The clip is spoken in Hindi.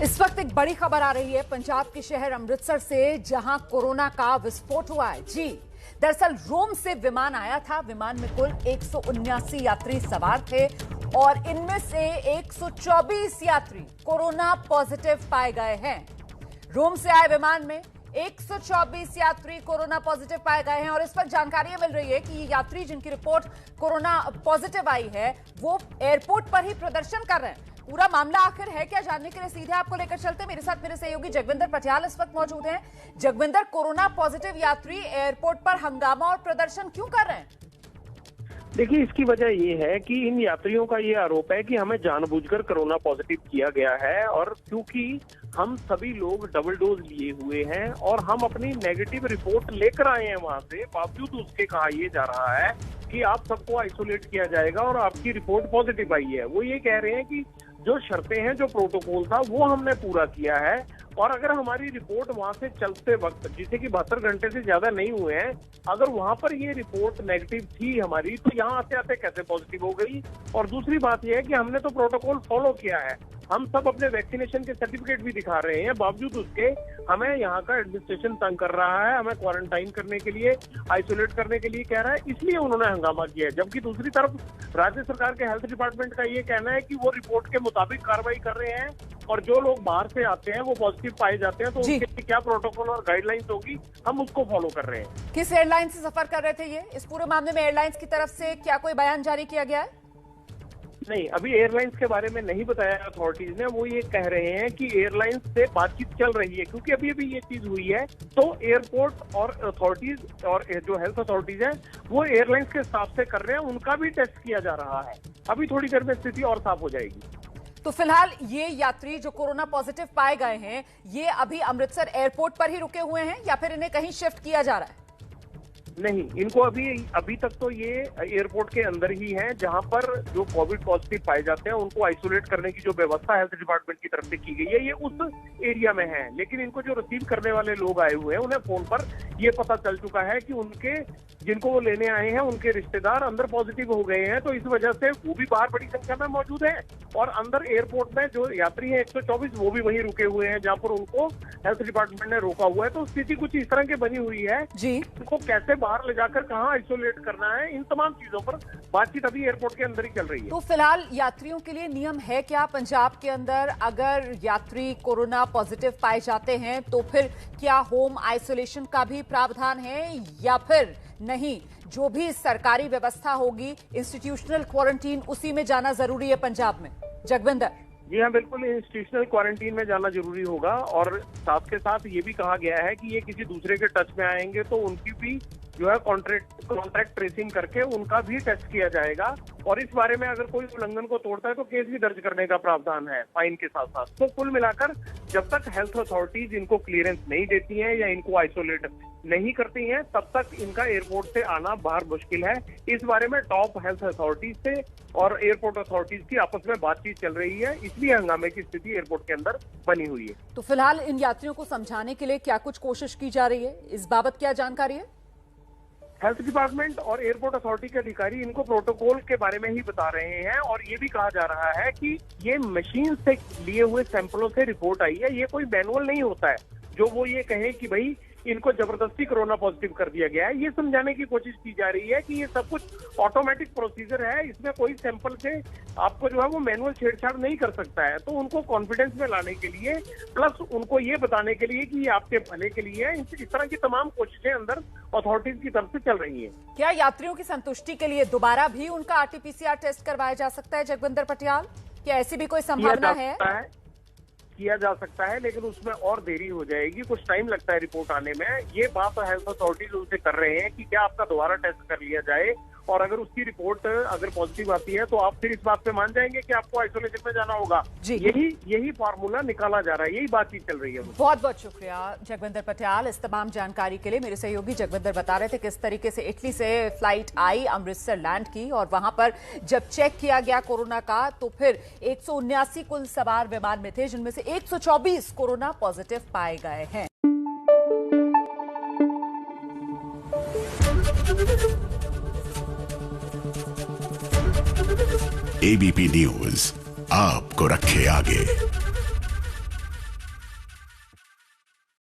इस वक्त एक बड़ी खबर आ रही है पंजाब के शहर अमृतसर से, जहां कोरोना का विस्फोट हुआ है। जी, दरअसल रोम से विमान आया था। विमान में कुल 179 यात्री सवार थे और इनमें से 124 यात्री कोरोना पॉजिटिव पाए गए हैं। रोम से आए विमान में 124 यात्री कोरोना पॉजिटिव पाए गए हैं और इस वक्त जानकारी मिल रही है कि ये यात्री जिनकी रिपोर्ट कोरोना पॉजिटिव आई है, वो एयरपोर्ट पर ही प्रदर्शन कर रहे हैं। पूरा मामला आखिर है क्या, जानने के लिए सीधे आपको लेकर चलते हैं। मेरे साथ मेरे सहयोगी जगविंदर पटियाल इस वक्त मौजूद हैं। जगविंदर, कोरोना पॉजिटिव यात्री एयरपोर्ट पर हंगामा और प्रदर्शन क्यों कर रहे हैं? देखिए, इसकी वजह ये है कि इन यात्रियों का ये आरोप है कि हमें जानबूझकर कोरोना पॉजिटिव किया गया है, और क्योंकि हम सभी लोग डबल डोज लिए हुए हैं और हम अपनी नेगेटिव रिपोर्ट लेकर आए हैं वहां से, बावजूद उसके कहा यह जा रहा है कि आप सबको आइसोलेट किया जाएगा और आपकी रिपोर्ट पॉजिटिव आई है। वो ये कह रहे हैं कि जो शर्तें हैं, जो प्रोटोकॉल था, वो हमने पूरा किया है, और अगर हमारी रिपोर्ट वहां से चलते वक्त, जिसे कि 72 घंटे से ज्यादा नहीं हुए हैं, अगर वहां पर ये रिपोर्ट नेगेटिव थी हमारी, तो यहाँ आते आते कैसे पॉजिटिव हो गई। और दूसरी बात यह है कि हमने तो प्रोटोकॉल फॉलो किया है, हम सब अपने वैक्सीनेशन के सर्टिफिकेट भी दिखा रहे हैं, बावजूद उसके हमें यहाँ का एडमिनिस्ट्रेशन तंग कर रहा है, हमें क्वारंटाइन करने के लिए, आइसोलेट करने के लिए कह रहा है, इसलिए उन्होंने हंगामा किया है। जबकि दूसरी तरफ राज्य सरकार के हेल्थ डिपार्टमेंट का ये कहना है कि वो रिपोर्ट के मुताबिक कार्रवाई कर रहे हैं, और जो लोग बाहर से आते हैं वो पॉजिटिव पाए जाते हैं, तो उनके लिए क्या प्रोटोकॉल और गाइडलाइंस होगी, हम उसको फॉलो कर रहे हैं। किस एयरलाइन से सफर कर रहे थे ये? इस पूरे मामले में एयरलाइंस की तरफ से क्या कोई बयान जारी किया गया है? नहीं, अभी एयरलाइंस के बारे में नहीं बताया अथॉरिटीज ने। वो ये कह रहे हैं कि एयरलाइंस से बातचीत चल रही है, क्योंकि अभी अभी ये चीज हुई है, तो एयरपोर्ट और अथॉरिटीज और जो हेल्थ अथॉरिटीज है वो एयरलाइंस के स्टाफ से कर रहे हैं, उनका भी टेस्ट किया जा रहा है। अभी थोड़ी देर में स्थिति और साफ हो जाएगी। तो फिलहाल ये यात्री जो कोरोना पॉजिटिव पाए गए हैं, ये अभी अमृतसर एयरपोर्ट पर ही रुके हुए हैं या फिर इन्हें कहीं शिफ्ट किया जा रहा है? नहीं, इनको अभी तक तो ये एयरपोर्ट के अंदर ही है, जहां पर जो कोविड पॉजिटिव पाए जाते हैं उनको आइसोलेट करने की जो व्यवस्था हेल्थ डिपार्टमेंट की तरफ से की गई है, ये उस एरिया में है। लेकिन इनको जो रिसीव करने वाले लोग आए हुए हैं, उन्हें फोन पर ये पता चल चुका है कि उनके जिनको वो लेने आए हैं उनके रिश्तेदार अंदर पॉजिटिव हो गए हैं, तो इस वजह से वो भी बाहर बड़ी संख्या में मौजूद है। और अंदर एयरपोर्ट में जो यात्री हैं 124, वो भी वहीं रुके हुए हैं जहां पर उनको हेल्थ डिपार्टमेंट ने रोका हुआ है। तो स्थिति कुछ इस तरह की बनी हुई है जी, उनको कैसे बाहर ले जाकर कहां आइसोलेट करना है, इन तमाम चीजों पर बातचीत अभी एयरपोर्ट के अंदर ही चल रही है। तो फिलहाल यात्रियों के लिए नियम है क्या पंजाब के अंदर? अगर यात्री कोरोना पॉजिटिव पाए जाते हैं तो फिर क्या होम आइसोलेशन का भी प्रावधान है या फिर नहीं? जो भी सरकारी व्यवस्था होगी, इंस्टीट्यूशनल क्वारंटीन, उसी में जाना जरूरी है पंजाब में? जगविंदर जी हाँ, बिल्कुल इंस्टीट्यूशनल क्वारंटीन में जाना जरूरी होगा, और साथ के साथ ये भी कहा गया है कि ये किसी दूसरे के टच में आएंगे तो उनकी भी जो है कॉन्ट्रैक्ट ट्रेसिंग करके उनका भी टेस्ट किया जाएगा, और इस बारे में अगर कोई उल्लंघन को तोड़ता है तो केस भी दर्ज करने का प्रावधान है फाइन के साथ साथ। तो कुल मिलाकर जब तक हेल्थ अथॉरिटीज इनको क्लियरेंस नहीं देती हैं या इनको आइसोलेट नहीं करती हैं, तब तक इनका एयरपोर्ट से आना बाहर मुश्किल है। इस बारे में टॉप हेल्थ अथॉरिटीज से और एयरपोर्ट अथॉरिटीज की आपस में बातचीत चल रही है, इसलिए हंगामे की स्थिति एयरपोर्ट के अंदर बनी हुई है। तो फिलहाल इन यात्रियों को समझाने के लिए क्या कुछ कोशिश की जा रही है, इस बाबत क्या जानकारी है? हेल्थ डिपार्टमेंट और एयरपोर्ट अथॉरिटी के अधिकारी इनको प्रोटोकॉल के बारे में ही बता रहे हैं, और ये भी कहा जा रहा है कि ये मशीन से लिए हुए सैंपलों से रिपोर्ट आई है, ये कोई मैनुअल नहीं होता है जो वो ये कहे कि भाई इनको जबरदस्ती कोरोना पॉजिटिव कर दिया गया है। ये समझाने की कोशिश की जा रही है कि ये सब कुछ ऑटोमेटिक प्रोसीजर है, इसमें कोई सैंपल से आपको जो है वो मैनुअल छेड़छाड़ नहीं कर सकता है। तो उनको कॉन्फिडेंस में लाने के लिए, प्लस उनको ये बताने के लिए कि ये आपके भले के लिए है, इस तरह की तमाम कोशिशें अंदर अथॉरिटीज की तरफ से चल रही है। क्या यात्रियों की संतुष्टि के लिए दोबारा भी उनका आरटीपीसीआर टेस्ट करवाया जा सकता है जगविंदर पटियाल? क्या ऐसी भी कोई संभावना है? किया जा सकता है, लेकिन उसमें और देरी हो जाएगी, कुछ टाइम लगता है रिपोर्ट आने में। ये बात हेल्थ अथॉरिटीज उनसे कर रहे हैं कि क्या आपका दोबारा टेस्ट कर लिया जाए, और अगर उसकी रिपोर्ट अगर पॉजिटिव आती है तो आप फिर इस बात पे मान जाएंगे कि आपको आइसोलेशन में जाना होगा। यही फार्मूला निकाला जा रहा है, यही बातचीत चल रही है। बहुत बहुत शुक्रिया जगविंदर पटियाल इस तमाम जानकारी के लिए। मेरे सहयोगी जगविंदर बता रहे थे किस तरीके से इटली से फ्लाइट आई, अमृतसर लैंड की, और वहां पर जब चेक किया गया कोरोना का तो फिर 179 कुल सवार विमान में थे, जिनमें से 124 कोरोना पॉजिटिव पाए गए हैं। एबीपी न्यूज आपको रखे आगे।